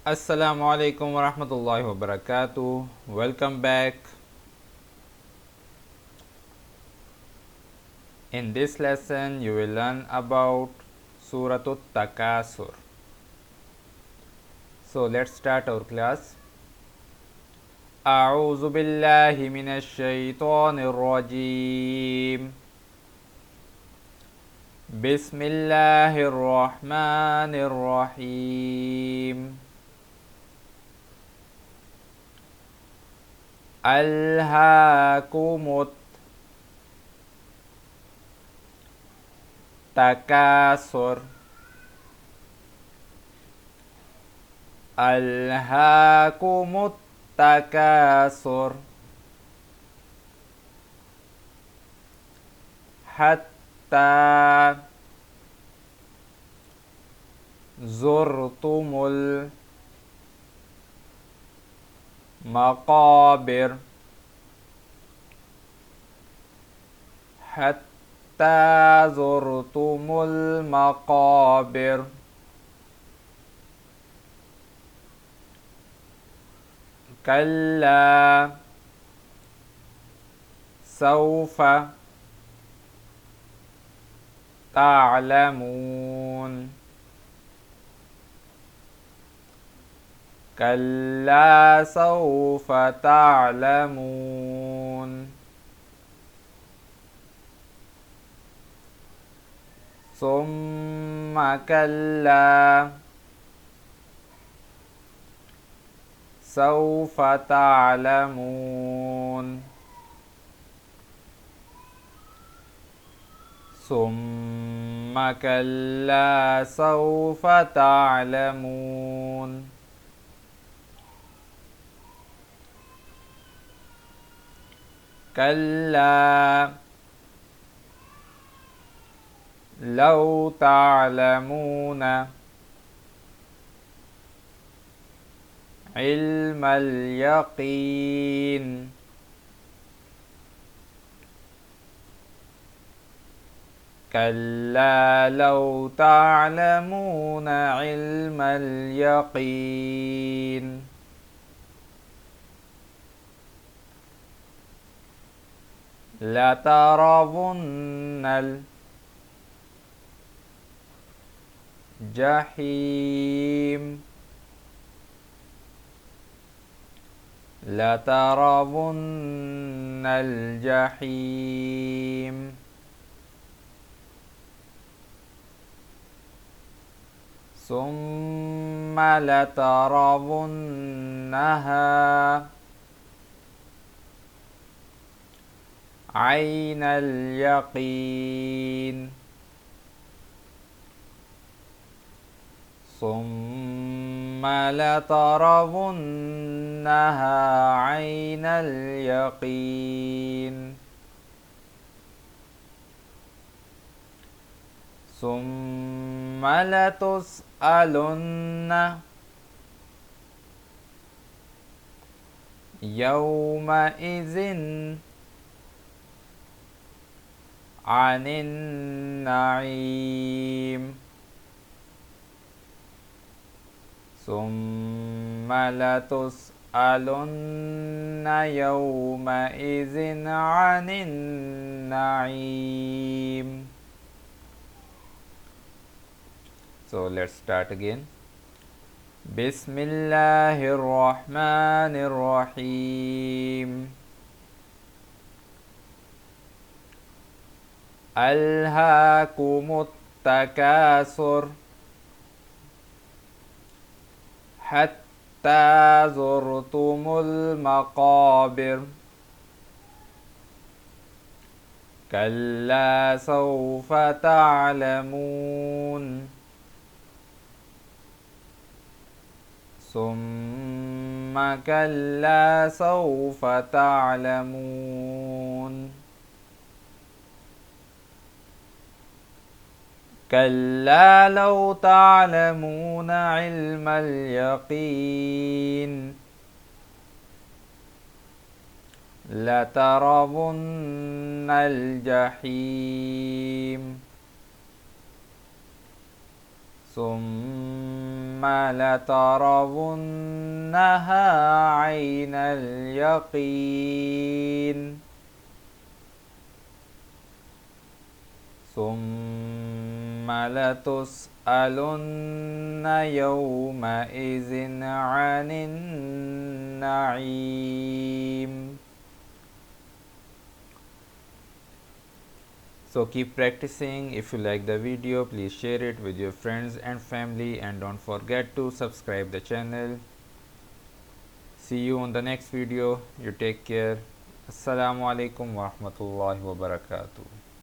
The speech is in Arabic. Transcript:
Assalamu alaikum wa rahmatullahi wa barakatuh. Welcome back. In this lesson, you will learn about Surah Al Takasur. So let's start our class. أعوذ بالله من الشيطان الرجيم. بسم الله الرحمن الرحيم. ألهاكم التكاثر. ألهاكم التكاثر حتى زرتم المقابر. حتى زرتم المقابر. كلا سوف تعلمون. كلا سوف تعلمون. ثم كلا سوف تعلمون. ثم كلا سوف تعلمون. كلا لو تعلمون علم اليقين. كلا لو تعلمون علم اليقين لترون الجحيم. لترون الجحيم ثم لترونها عين اليقين. ثم لترونها عين اليقين ثم لتسألن يومئذ عن النعيم. ثم لتسألن يومئذ عن النعيم. So let's start again. بسم الله الرحمن الرحيم. ألهاكم التكاثر حتى زرتم المقابر. كلا سوف تعلمون. ثم كلا سوف تعلمون. كلا لو تعلمون علم اليقين لترون الجحيم ثم ثم لترونها عين اليقين ثم لتسألن يومئذ عن النعيم. So keep practicing. If you like the video, please share it with your friends and family, and don't forget to subscribe the channel. See you on the next video. You take care. Assalamu alaikum wa rahmatullahi wa barakatuh.